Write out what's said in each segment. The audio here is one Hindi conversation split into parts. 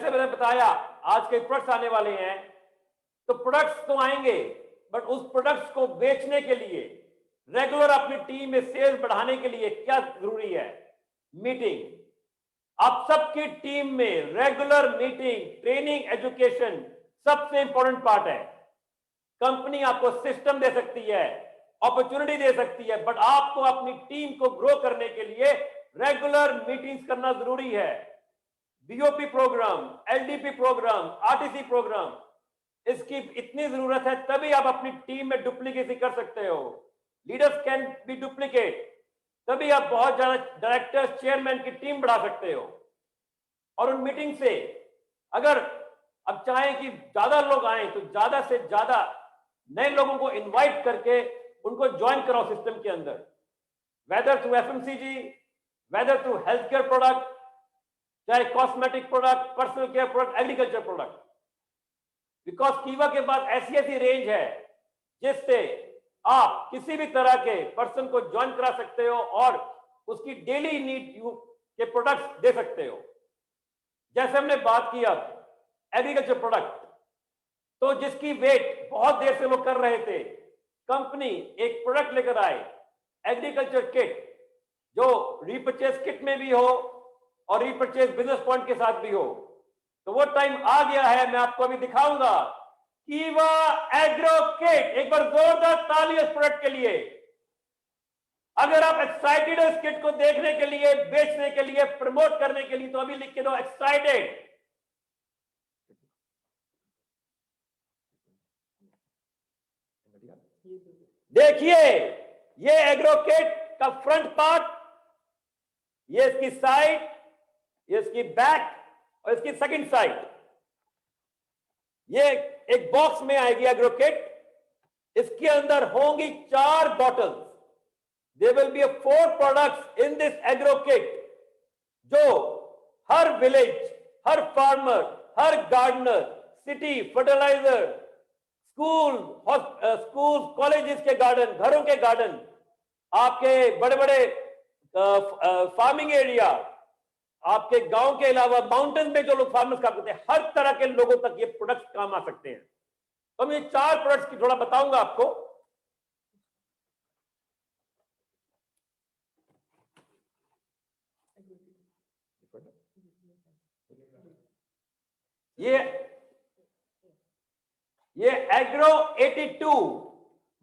जैसे मैंने बताया आज के प्रोडक्ट्स आने वाले हैं, तो प्रोडक्ट्स तो आएंगे, बट उस प्रोडक्ट्स को बेचने के लिए रेगुलर अपनी टीम में सेल्स बढ़ाने के लिए क्या जरूरी है? मीटिंग। आप सबकी टीम में रेगुलर मीटिंग, ट्रेनिंग, एजुकेशन सबसे इंपॉर्टेंट पार्ट है। कंपनी आपको सिस्टम दे सकती है, अपॉर्चुनिटी दे सकती है, बट आपको अपनी टीम को ग्रो करने के लिए रेगुलर मीटिंग्स करना जरूरी है। BOP program, LDP program, RTC program, इसकी इतनी जरूरत है, तभी आप अपनी टीम में डुप्लीकेसी कर सकते हो। लीडर्स कैन बी डुप्लीकेट, तभी आप बहुत ज्यादा डायरेक्टर्स, चेयरमैन की टीम बढ़ा सकते हो। और उन मीटिंग से अगर अब चाहें कि ज्यादा लोग आए, तो ज्यादा से ज्यादा नए लोगों को इनवाइट करके उनको ज्वाइन कराओ सिस्टम के अंदर, whether through FMCG, whether through health care product, चाहे cosmetic product, personal care product, agriculture product. Because Kiwa के पास ऐसी ऐसी रेंज है जिससे आप किसी भी तरह के पर्सन को ज्वाइन करा सकते हो और उसकी डेली नीड के प्रोडक्ट्स दे सकते हो। जैसे हमने बात की अब एग्रीकल्चर प्रोडक्ट, तो जिसकी वेट बहुत देर से लोग कर रहे थे, कंपनी एक प्रोडक्ट लेकर आए, एग्रीकल्चर किट, जो रीपर्चेज किट में भी हो और रीपर्चेज बिजनेस पॉइंट के साथ भी हो। तो वो टाइम आ गया है, मैं आपको अभी दिखाऊंगा कीवा एग्रो किट। एक बार जोरदार ताली इस प्रोडक्ट के लिए। अगर आप एक्साइटेड हो इस किट को देखने के लिए, बेचने के लिए, प्रमोट करने के लिए, तो अभी लिख के दो एक्साइटेड। देखिए ये एग्रो किट का फ्रंट पार्ट, ये इसकी साइड, ये इसकी बैक और इसकी सेकंड साइड। ये एक बॉक्स में आएगी एग्रो किट। इसके अंदर होंगी 4 bottles. There will be 4 products in this agro kit, जो हर विलेज, हर फार्मर, हर gardener, city, fertiliser, school, colleges के गार्डन, घरों के गार्डन, आपके बड़े बड़े फार्मिंग एरिया, आपके गांव के अलावा माउंटेन में जो लोग फार्मर्स काम करते हैं, हर तरह के लोगों तक ये प्रोडक्ट्स काम आ सकते हैं। तो मैं 4 प्रोडक्ट्स की थोड़ा बताऊंगा आपको। ये एग्रो 82,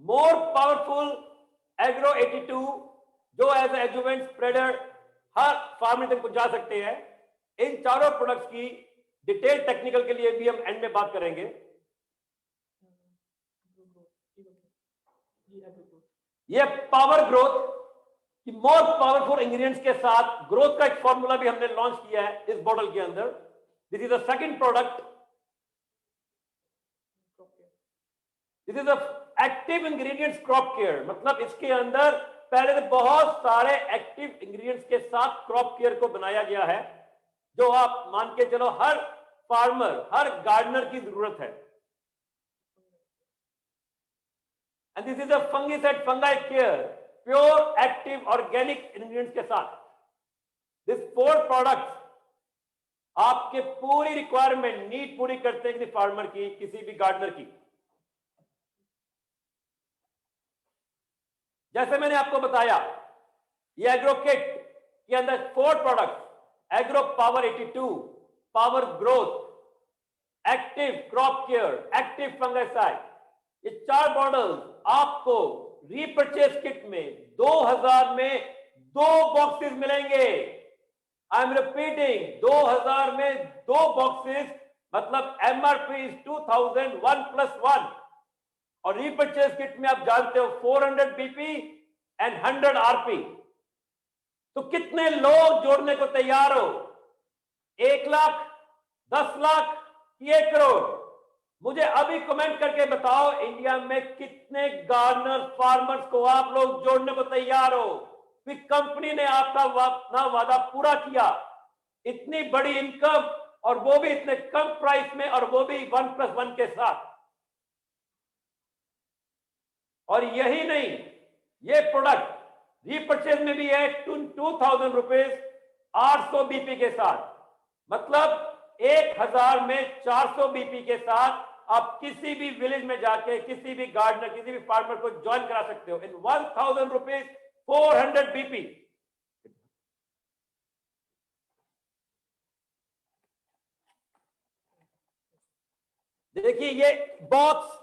मोर पावरफुल एग्रो 82, जो एज एडजुवेंट स्प्रेडर हर फार्मर तक पहुंचा सकते हैं। इन चारों प्रोडक्ट्स की डिटेल टेक्निकल के लिए भी हम एंड में बात करेंगे। ये पावर ग्रोथ की मोर पावरफुल इंग्रेडिएंट्स के साथ ग्रोथ का एक फॉर्मूला भी हमने लॉन्च किया है इस बॉटल के अंदर। This is the second product. This is the active ingredients crop care, मतलब इसके अंदर पहले से बहुत सारे एक्टिव इंग्रेडिएंट्स के साथ क्रॉप केयर को बनाया गया है, जो आप मान के चलो हर फार्मर, हर गार्डनर की जरूरत है। And this is a fungicide, fungi care, pure active organic ingredients के साथ। दिस 4 प्रोडक्ट्स आपके पूरी रिक्वायरमेंट, नीड पूरी करते हैं किसी फार्मर की, किसी भी गार्डनर की। जैसे मैंने आपको बताया, ये एग्रो किट के अंदर 4 products, agro power 82, power growth, active crop care, active fungicide, ये 4 बॉटल्स आपको रीपर्चेज किट में 2000 में 2 बॉक्सेस मिलेंगे। आई एम रिपीटिंग, 2000 में 2 बॉक्सेस, मतलब एमआरपी इज 2000, 1+1। और रीपर्चेज किट में आप जानते हो 400 बीपी एंड 100 आरपी। तो कितने लोग जोड़ने को तैयार हो? 1 लाख, 10 लाख कि 1 करोड़? मुझे अभी कमेंट करके बताओ, इंडिया में कितने गार्डनर फार्मर्स को आप लोग जोड़ने को तैयार हो? फिर कंपनी ने आपका अपना वादा पूरा किया, इतनी बड़ी इनकम, और वो भी इतने कम प्राइस में, और वो भी 1+1 के साथ। और यही नहीं, ये प्रोडक्ट रीपर्चेज में भी है 2000 रुपीज 800 बीपी के साथ, मतलब 1000 में 400 बीपी के साथ आप किसी भी विलेज में जाके किसी भी गार्डनर किसी भी फार्मर को ज्वाइन करा सकते हो इन 1000 रुपीज 400 बीपी। देखिए ये box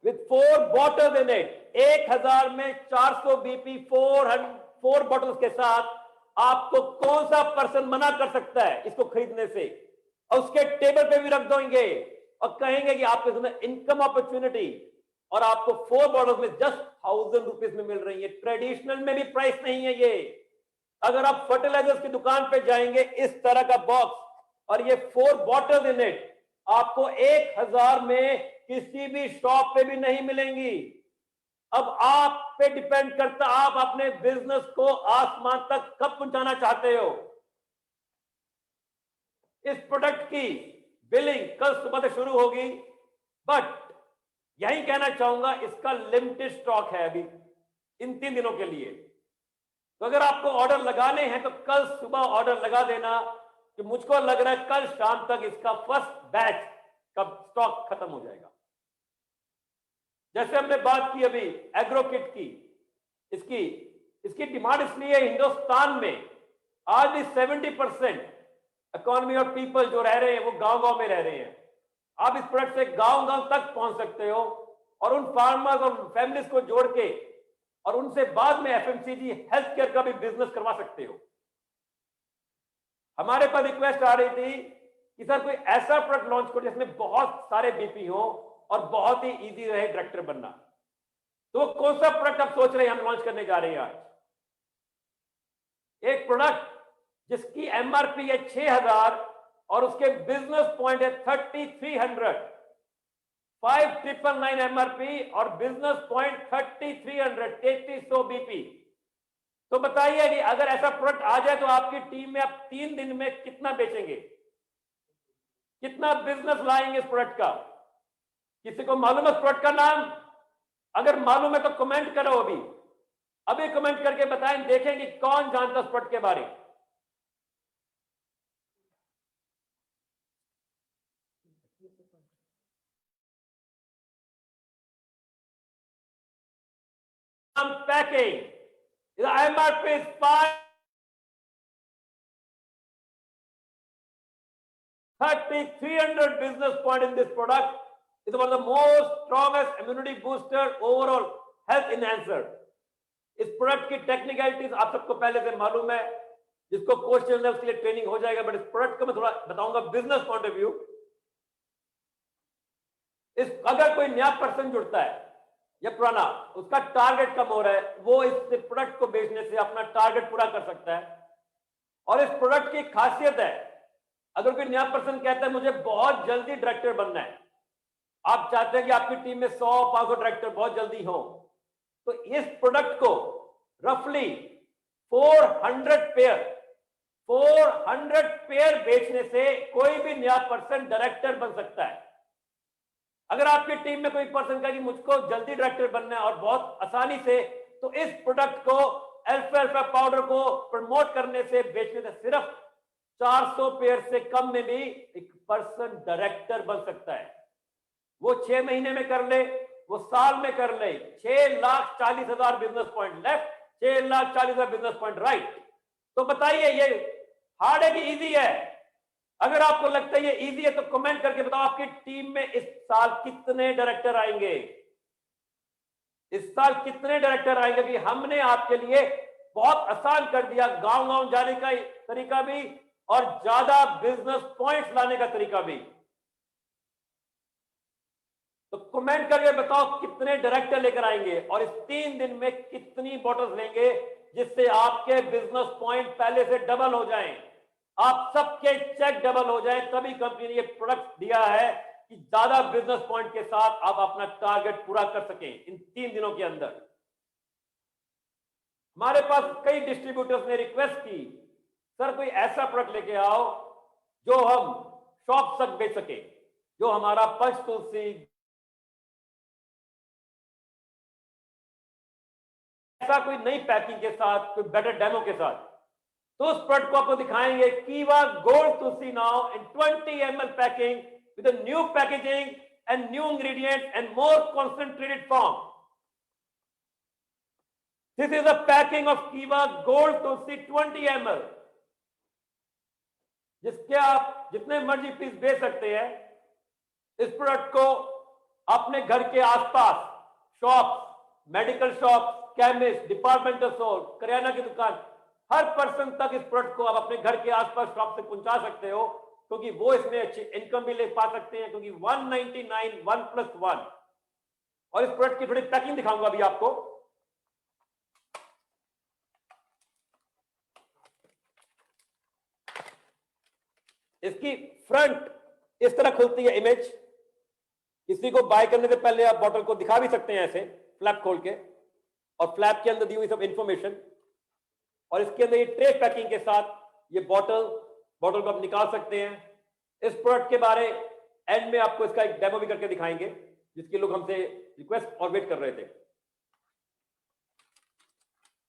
with 4 bottles in it, 1000 में 400 बीपी 4 बॉटल्स के साथ आपको कौन सा पर्सन मना कर सकता है इसको खरीदने से? और उसके टेबल पे भी रख देंगे और कहेंगे कि आपके सामने इनकम अपॉर्चुनिटी, और आपको 4 बॉटल्स में जस्ट 1000 रुपीज में मिल रही है। ट्रेडिशनल में भी प्राइस नहीं है ये। अगर आप फर्टिलाइजर्स की दुकान पे जाएंगे इस तरह का बॉक्स और ये 4 बॉटल्स इन इट आपको 1000 में किसी भी शॉप पे भी नहीं मिलेंगी। अब आप पे डिपेंड करता आप अपने बिजनेस को आसमान तक कब पहुंचाना चाहते हो। इस प्रोडक्ट की बिलिंग कल सुबह से शुरू होगी, बट यही कहना चाहूंगा इसका लिमिटेड स्टॉक है अभी इन 3 दिनों के लिए। तो अगर आपको ऑर्डर लगाने हैं तो कल सुबह ऑर्डर लगा देना कि मुझको लग रहा है कल शाम तक इसका फर्स्ट बैच का स्टॉक खत्म हो जाएगा। जैसे हमने बात की अभी एग्रो किट की, इसकी डिमांड इसलिए हिंदुस्तान में आज भी 70% इकोनॉमी और पीपल जो रह रहे हैं वो गांव-गांव में रह रहे हैं। आप इस प्रोडक्ट से गांव-गांव तक पहुंच सकते हो और उन फार्मर्स और फैमिलीज को जोड़ के और उनसे बाद में एफएमसीजी हेल्थ केयर का भी बिजनेस करवा सकते हो। हमारे पास रिक्वेस्ट आ रही थी कि सर कोई ऐसा प्रोडक्ट लॉन्च करो जिसमें बहुत सारे बीपी हो और बहुत ही इजी रहे डायरेक्टर बनना। तो वो कौन सा प्रोडक्ट आप सोच रहे हैं हम लॉन्च करने जा रहे हैं आज? एक प्रोडक्ट जिसकी एमआरपी है 6000 और उसके बिजनेस पॉइंट है 3300, 5999 एमआरपी और बिजनेस पॉइंट 3300, 3300 बीपी। तो बताइए कि अगर ऐसा प्रोडक्ट आ जाए तो आपकी टीम में आप 3 दिन में कितना बेचेंगे, कितना बिजनेस लाएंगे इस प्रोडक्ट का? किसी को मालूम है इस प्रोडक्ट का नाम? अगर मालूम है तो कमेंट करो अभी कमेंट करके बताएं, देखेंगे कौन जानता है इस प्रोडक्ट के बारे में। Packing, the MRP is 3,300 business point in this product. It's one of the most strongest immunity booster, overall health enhancer. इस प्रोडक्ट की टेक्निकलिटीज आप सबको पहले से मालूम है, जिसको कोर्स चल रहा है उसके लिए ट्रेनिंग हो जाएगा, बट इस प्रोडक्ट को मैं थोड़ा बताऊंगा बिजनेस पॉइंट ऑफ व्यू। अगर कोई नया पर्सन जुड़ता है या पुराना, उसका टारगेट कम हो रहा है, वो इस प्रोडक्ट को बेचने से अपना टारगेट पूरा कर सकता है। और इस प्रोडक्ट की खासियत है, अगर कोई नया पर्सन कहता है मुझे बहुत जल्दी डायरेक्टर बनना है, आप चाहते हैं कि आपकी टीम में 100-500 डायरेक्टर बहुत जल्दी हो, तो इस प्रोडक्ट को रफली 400 पेयर बेचने से कोई भी नया पर्सन डायरेक्टर बन सकता है। अगर आपकी टीम में कोई पर्सन कहे कि मुझको जल्दी डायरेक्टर बनना है और बहुत आसानी से, तो इस प्रोडक्ट को अल्फा पाउडर को प्रमोट करने से, बेचने से सिर्फ 400 पेयर से कम में भी एक पर्सन डायरेक्टर बन सकता है। वो 6 महीने में कर ले, वो साल में कर ले। 6,40,000 business point left, 6,40,000 business point right. तो बताइए ये हार्ड है कि इजी है? अगर आपको लगता है ये इजी है तो कमेंट करके बताओ आपकी टीम में इस साल कितने डायरेक्टर आएंगे। इस साल कितने डायरेक्टर आएंगे कि हमने आपके लिए बहुत आसान कर दिया, गांव-गांव जाने का तरीका भी और ज्यादा बिजनेस पॉइंट्स लाने का तरीका भी। तो कमेंट करके बताओ कितने डायरेक्टर लेकर आएंगे और इस 3 दिन में कितनी बॉटल्स लेंगे जिससे आपके बिजनेस पॉइंट पहले से डबल हो जाएं, आप सबके चेक डबल हो जाए। तभी कंपनी ने ये प्रोडक्ट दिया है कि ज्यादा बिजनेस पॉइंट के साथ आप अपना टारगेट पूरा कर सकें इन 3 दिनों के अंदर। हमारे पास कई डिस्ट्रीब्यूटर्स ने रिक्वेस्ट की, सर कोई ऐसा प्रोडक्ट लेके आओ जो हम शॉप तक बेच सके, जो हमारा पंचतुलसी, ऐसा कोई नई पैकिंग के साथ, कोई बेटर डेमो के साथ। तो उस प्रोडक्ट को आपको दिखाएंगे कीवा gold Tulsi now in 20 ml packing with a new packaging and new ingredient and more concentrated form. This is a packing of कीवा गोल्ड तुलसी 20 ml, जिसके आप जितने मर्जी पीस बेच सकते हैं. इस प्रोडक्ट को अपने घर के आसपास shop, medical shop, chemist, departmental store, किराना की दुकान, हर पर्सन तक इस प्रोडक्ट को आप अपने घर के आसपास शॉप से पहुंचा सकते हो, क्योंकि वो इसमें अच्छी इनकम भी ले पा सकते हैं, क्योंकि 199 1+1. और इस प्रोडक्ट की थोड़ी पैकिंग दिखाऊंगा अभी आपको. इसकी फ्रंट इस तरह खुलती है इमेज. किसी को बाय करने से पहले आप बॉटल को दिखा भी सकते हैं ऐसे फ्लैप खोल के, और फ्लैप के अंदर दी हुई सब इंफॉर्मेशन, और इसके अंदर ये ट्रे पैकिंग के साथ ये बॉटल को आप निकाल सकते हैं. इस प्रोडक्ट के बारे एंड में आपको इसका एक डेमो भी करके दिखाएंगे, जिसके लोग हमसे रिक्वेस्ट और वेट कर रहे थे.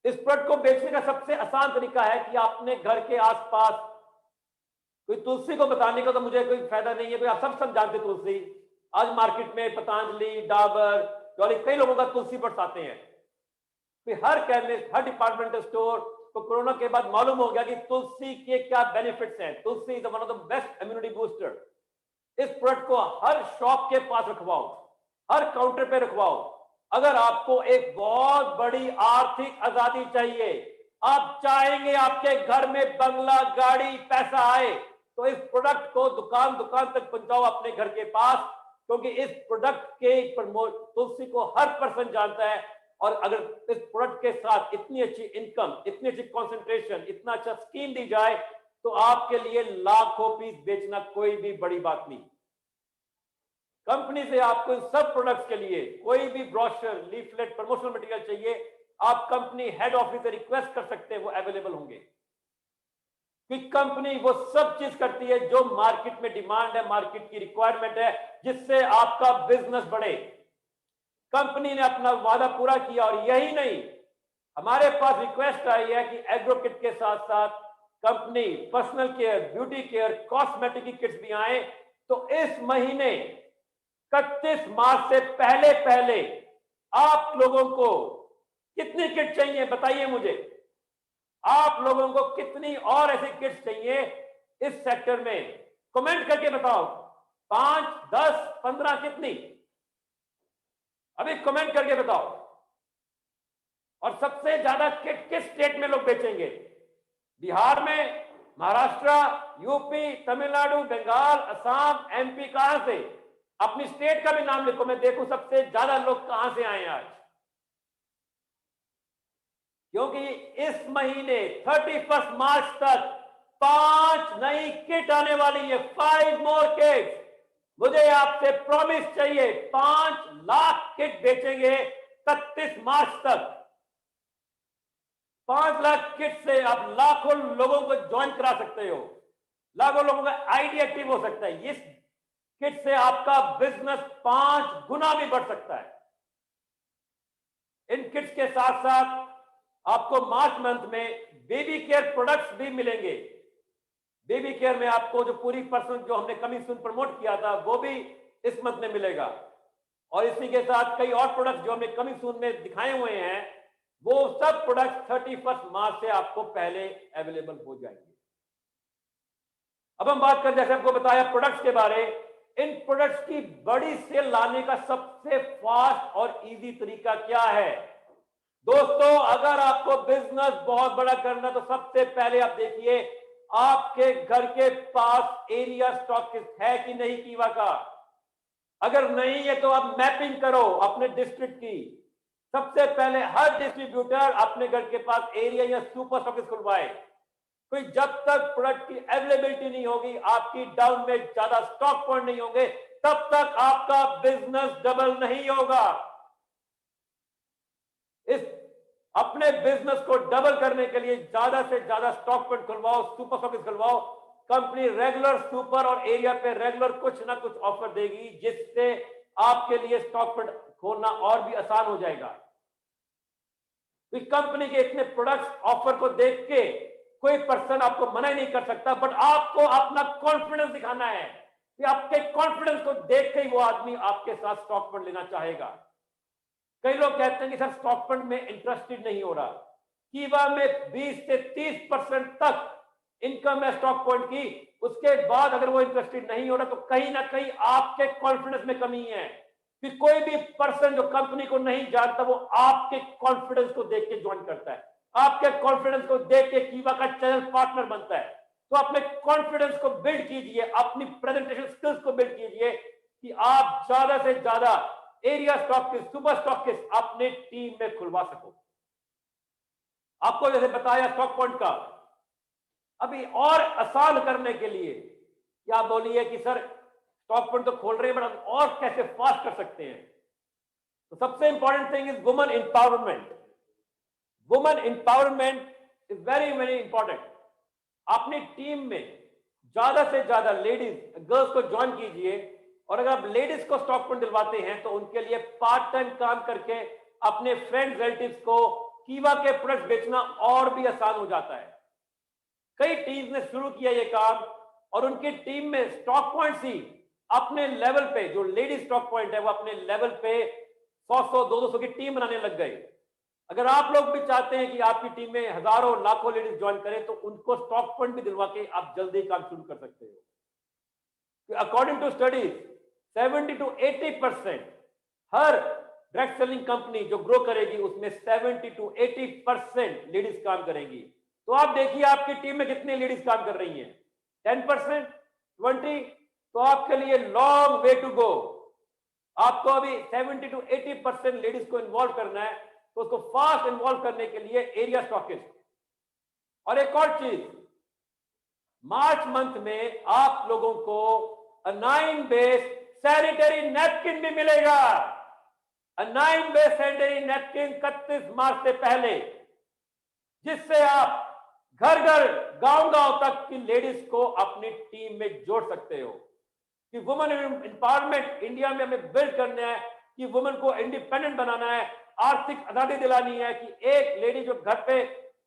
इस प्रोडक्ट को बेचने का सबसे आसान तरीका है कि आपने घर के आसपास कोई तुलसी को बताने का तो मुझे कोई फायदा नहीं है, कोई आप सब जानते तुलसी. आज मार्केट में पतंजलि, डाबर, जॉली, कई लोगों का तुलसी बट्स आते हैं. फिर हर केमिस्ट, हर डिपार्टमेंटल स्टोर को कोरोना के बाद मालूम हो गया कि तुलसी के क्या बेनिफिट्स हैं. Tulsi is one of the best immunity booster. इस प्रोडक्ट को हर शॉप के पास रखवाओ, हर काउंटर पे रखवाओ. अगर आपको एक बहुत बड़ी आर्थिक आजादी चाहिए, आप चाहेंगे आपके घर में बंगला, गाड़ी, पैसा आए, तो इस प्रोडक्ट को दुकान तक पहुंचाओ अपने घर के पास, क्योंकि इस प्रोडक्ट के तुलसी को हर पर्सन जानता है. और अगर इस प्रोडक्ट के साथ इतनी अच्छी इनकम, इतनी अच्छी कंसंट्रेशन, इतना अच्छा स्कीम दी जाए, तो आपके लिए लाखों पीस बेचना कोई भी बड़ी बात नहीं. कंपनी से आपको इन सब प्रोडक्ट्स के लिए कोई भी ब्रोशर, लीफलेट, प्रमोशनल मटेरियल चाहिए, आप कंपनी हेड ऑफिस से रिक्वेस्ट कर सकते हैं, वो अवेलेबल होंगे. कि कंपनी वो सब चीज करती है जो मार्केट में डिमांड है, मार्केट की रिक्वायरमेंट है, जिससे आपका बिजनेस बढ़े. कंपनी ने अपना वादा पूरा किया. और यही नहीं, हमारे पास रिक्वेस्ट आई है कि एग्रो किट के साथ साथ company personal care, beauty care, cosmetic की किट्स भी आए. तो इस महीने 31 मार्च से पहले आप लोगों को कितनी किट चाहिए बताइए मुझे. आप लोगों को कितनी और ऐसी किट्स चाहिए इस सेक्टर में, कमेंट करके बताओ. 5, 10, 15, कितनी? अभी कमेंट करके बताओ. और सबसे ज्यादा किट किस स्टेट में लोग बेचेंगे? बिहार में, महाराष्ट्र, यूपी, तमिलनाडु, बंगाल, असम, एमपी, कहां से? अपनी स्टेट का भी नाम लिखो, मैं देखूं सबसे ज्यादा लोग कहां से आए आज. क्योंकि इस महीने 31 मार्च तक 5 नई किट आने वाली है. 5 मोर किट. मुझे आपसे प्रॉमिस चाहिए, 5 लाख किट बेचेंगे 31 मार्च तक. 5 लाख किट से आप लाखों लोगों को ज्वाइन करा सकते हो, लाखों लोगों का आईडी एक्टिव हो सकता है. इस किट से आपका बिजनेस 5 गुना भी बढ़ सकता है. इन किट्स के साथ साथ आपको मार्च मंथ में बेबी केयर प्रोडक्ट्स भी मिलेंगे. बेबी केयर में आपको जो पूरी पर्सन जो हमने कमिंग सून प्रमोट किया था, वो भी इस मंथ में मिलेगा. और इसी के साथ कई और प्रोडक्ट्स जो हमने कमिंग सून में दिखाए हुए हैं, वो सब प्रोडक्ट्स 31 मार्च से आपको पहले अवेलेबल हो जाएंगे. अब हम बात करें, जैसे आपको बताया प्रोडक्ट्स के बारे. इन प्रोडक्ट्स की बड़ी सेल लाने का सबसे फास्ट और इजी तरीका क्या है? दोस्तों, अगर आपको बिजनेस बहुत बड़ा करना है, तो सबसे पहले आप देखिए आपके घर के पास एरिया स्टॉकिस्ट है कि नहीं कीवा का. अगर नहीं है तो आप मैपिंग करो अपने डिस्ट्रिक्ट की. सबसे पहले हर डिस्ट्रीब्यूटर अपने घर के पास एरिया या सुपर स्टॉकिस्ट खुलवाए. कोई जब तक प्रोडक्ट की अवेलेबिलिटी नहीं होगी, आपकी डाउन में ज्यादा स्टॉक पॉइंट नहीं होंगे, तब तक आपका बिजनेस डबल नहीं होगा. इस अपने बिजनेस को डबल करने के लिए ज्यादा से ज्यादा स्टॉक पॉइंट खुलवाओ, सुपर स्टॉकिस्ट खुलवाओ. कंपनी रेगुलर, सुपर और एरिया पे रेगुलर कुछ ना कुछ ऑफर देगी, जिससे आपके लिए स्टॉक पॉइंट खोलना और भी आसान हो जाएगा. कंपनी के इतने प्रोडक्ट्स ऑफर को देख के कोई पर्सन आपको मना ही नहीं कर सकता, बट आपको अपना कॉन्फिडेंस दिखाना है कि आपके कॉन्फिडेंस को देख के ही वो आदमी आपके साथ स्टॉक फंड लेना चाहेगा। कई लोग कहते हैं कि सर स्टॉक फंड में इंटरेस्टेड नहीं हो रहा। कीवा में 20 से 30% तक इनकम है स्टॉक पॉइंट की, उसके बाद अगर वो इंटरेस्टेड नहीं हो रहा तो कहीं ना कहीं आपके कॉन्फिडेंस में कमी है। कि कोई भी पर्सन जो कंपनी को नहीं जानता वो आपके कॉन्फिडेंस को देख के ज्वाइन करता है, आपके कॉन्फिडेंस को देख के कीवा का चैनल पार्टनर बनता है। तो अपने कॉन्फिडेंस को बिल्ड कीजिए, अपनी प्रेजेंटेशन स्किल्स को बिल्ड कीजिए कि आप ज्यादा से ज्यादा एरिया स्टॉकिस्ट, सुपर स्टॉकिस्ट अपने टीम में खुलवा सको। आपको जैसे बताया स्टॉक पॉइंट का, अभी और आसान करने के लिए क्या बोलिए कि सर स्टॉक पॉइंट तो खोल रहे हैं बट और कैसे फास्ट कर सकते हैं। तो सबसे important thing is women empowerment. Women empowerment is very very important. अपनी टीम में ज्यादा से ज्यादा लेडीज गर्ल्स को ज्वाइन कीजिए, और अगर आप लेडीज को स्टॉक पॉइंट दिलवाते हैं तो उनके लिए पार्ट टाइम काम करके अपने फ्रेंड्स रिलेटिव्स को कीवा के प्रोडक्ट्स बेचना और भी आसान हो जाता है। कई टीम्स ने शुरू किया ये काम और उनकी टीम में स्टॉक पॉइंट्स ही अपने लेवल पे, जो लेडीज स्टॉक पॉइंट है वो अपने लेवल पे 100 200 की टीम बनाने लग गए। अगर आप लोग भी चाहते हैं कि आपकी टीम में हजारों लाखों लेडीज ज्वाइन करें तो उनको स्टॉक पॉइंट भी दिलवा के आप जल्दी काम शुरू कर सकते हो। अकॉर्डिंग टू स्टडीज 70 to 80% हर डायरेक्ट सेलिंग कंपनी जो ग्रो करेगी उसमें 70 to 80% लेडीज काम करेंगी। तो आप देखिए आपकी टीम में कितनी लेडीज काम कर रही हैं, 10%, 20, तो आपके लिए लॉन्ग वे टू गो। आपको अभी 70 to 80% लेडीज को इन्वॉल्व करना है, तो उसको फास्ट इन्वॉल्व करने के लिए एरिया स्टॉकिस्ट। और एक और चीज, मार्च मंथ में आप लोगों को 9 बेस सैनिटरी नैपकिन भी मिलेगा। 9 बेस सैनिटरी नैपकिन 31 मार्च से पहले, जिससे आप घर घर गांव गांव तक की लेडीज को अपनी टीम में जोड़ सकते हो। कि वुमेन एम्पावरमेंट इंडिया में हमें बिल्ड करना है, कि वुमेन को इंडिपेंडेंट बनाना है, आर्थिक आजादी दिलानी है, कि एक लेडी जो घर पे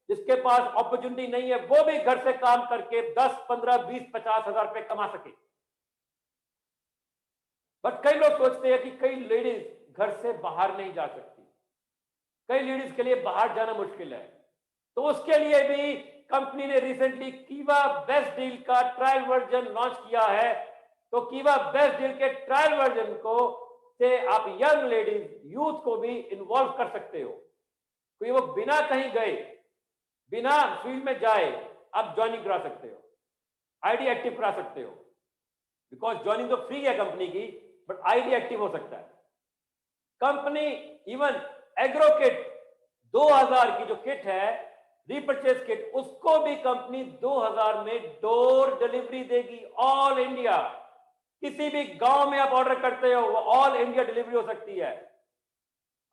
जिसके पास अपॉर्चुनिटी नहीं है वो भी घर से काम करके 10, 15, 20, 50 हजार रुपए कमा सके। बट कई लोग सोचते हैं कि कई लेडीज घर से बाहर नहीं जा सकती, कई लेडीज के लिए बाहर जाना मुश्किल है। तो उसके लिए भी कंपनी ने रिसेंटली कीवा बेस्ट डील का ट्रायल वर्जन लॉन्च किया है। तो कीवा बेस्ट डील के ट्रायल वर्जन को से आप यंग लेडीज, यूथ को भी इन्वॉल्व कर सकते हो। कोई वो बिना कहीं गए, बिना फील्ड में जाए आप ज्वाइनिंग करा सकते हो, आईडी एक्टिव करा सकते हो। बिकॉज ज्वाइनिंग तो फ्री है कंपनी की, बट आईडी एक्टिव हो सकता है। कंपनी इवन एग्रो किट 2000 की जो किट है, रीपर्चेज किट, उसको भी कंपनी 2000 में डोर डिलीवरी देगी ऑल इंडिया। किसी भी गांव में आप ऑर्डर करते हो वो ऑल इंडिया डिलीवरी हो सकती है।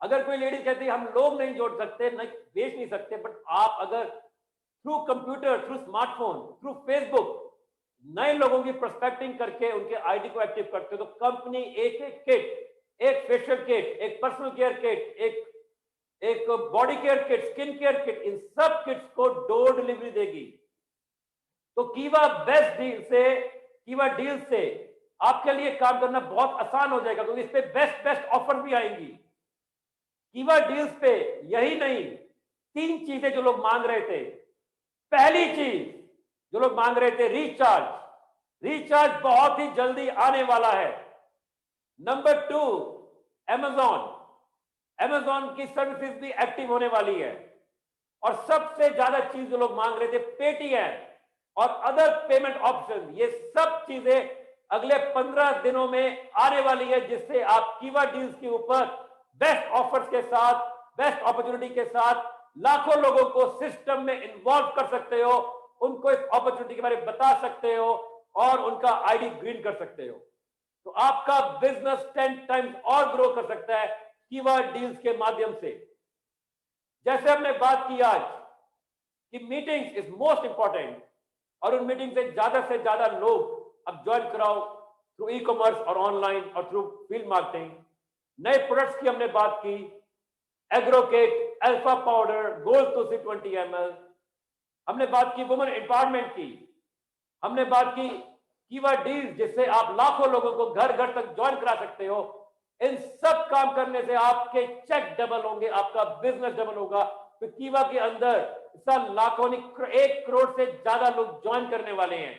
अगर कोई लेडी कहती है हम लोग नहीं जोड़ सकते, नहीं बेच नहीं सकते, बट आप अगर through computer, through smartphone, through Facebook नए लोगों की प्रोस्पेक्टिंग करके उनके आईडी को एक्टिव करते हो, तो कंपनी एक एक किट, एक फेशियल किट, एक पर्सनल केयर किट, एक body care kit, skin care kit, इन सब किट्स को डोर डिलीवरी देगी। तो कीवा बेस्ट डील से, कीवा डील से आपके लिए काम करना बहुत आसान हो जाएगा, क्योंकि इस पे बेस्ट ऑफर भी आएंगी। कीवा डील्स पे यही नहीं, 3 चीजें जो लोग मांग रहे थे। पहली चीज जो लोग मांग रहे थे, रिचार्ज बहुत ही जल्दी आने वाला है। नंबर 2, अमेज़न की सर्विसेज भी एक्टिव होने वाली है। और सबसे ज्यादा चीज जो लोग मांग रहे थे, पेटीएम और अदर पेमेंट ऑप्शन, ये सब चीजें अगले 15 दिनों में आने वाली है, जिससे आप कीवा डील्स के ऊपर बेस्ट ऑफर्स के साथ, बेस्ट अपॉर्चुनिटी के साथ लाखों लोगों को सिस्टम में इन्वॉल्व कर सकते हो, उनको इस अपॉर्चुनिटी के बारे में बता सकते हो और उनका आईडी ग्रीन कर सकते हो। तो आपका बिजनेस 10 टाइम्स और ग्रो कर सकता है कीवा डील्स के माध्यम से। जैसे हमने बात की आज कि मीटिंग्स इज मोस्ट इंपॉर्टेंट, और उन मीटिंग से ज्यादा लोग अब ज्वाइन कराओ थ्रू ई कॉमर्स और ऑनलाइन और थ्रू फील्ड मार्केटिंग। नए प्रोडक्ट्स की हमने बात की, एग्रोकेट, अल्फा पाउडर, गोल्ड तुलसी 20 ml, हमने बात की वुमेन एम्पावरमेंट की, हमने बात की कीवर्ड डील जिससे आप लाखों लोगों को घर घर तक ज्वाइन करा सकते हो। इन सब काम करने से आपके चेक डबल होंगे, आपका बिजनेस डबल होगा। तो कीवा के अंदर लाखों नहीं 1 करोड़ से ज्यादा लोग ज्वाइन करने वाले हैं।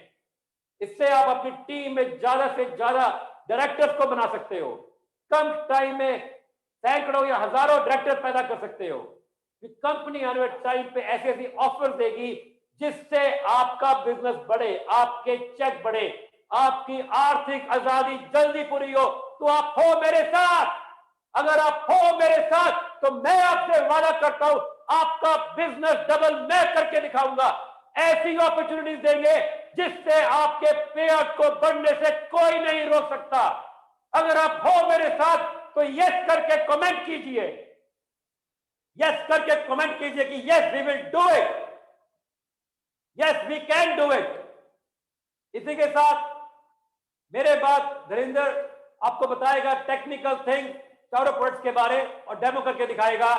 इससे आप अपनी टीम में ज्यादा से ज्यादा डायरेक्टर्स को बना सकते हो। कम टाइम में सैकड़ों या हजारों डायरेक्टर पैदा कर सकते हो। कंपनी आने वाले टाइम पे ऐसी ऐसी ऑफर देगी जिससे आपका बिजनेस बढ़े, आपके चेक बढ़े, आपकी आर्थिक आजादी जल्दी पूरी हो। तो आप हो मेरे साथ। अगर आप हो मेरे साथ तो मैं आपसे वादा करता हूं आपका बिजनेस डबल मैं करके दिखाऊंगा। ऐसी अपॉर्चुनिटीज देंगे जिससे आपके पेआउट को बढ़ने से कोई नहीं रोक सकता। अगर आप हो मेरे साथ तो यस करके कमेंट कीजिए, यस करके कमेंट कीजिए कि yes we will do it, yes we can do it. इसी के साथ मेरे बाद धीरेन्द्र आपको बताएगा टेक्निकल थिंग चारों प्रोडक्ट्स के बारे और डेमो करके दिखाएगा।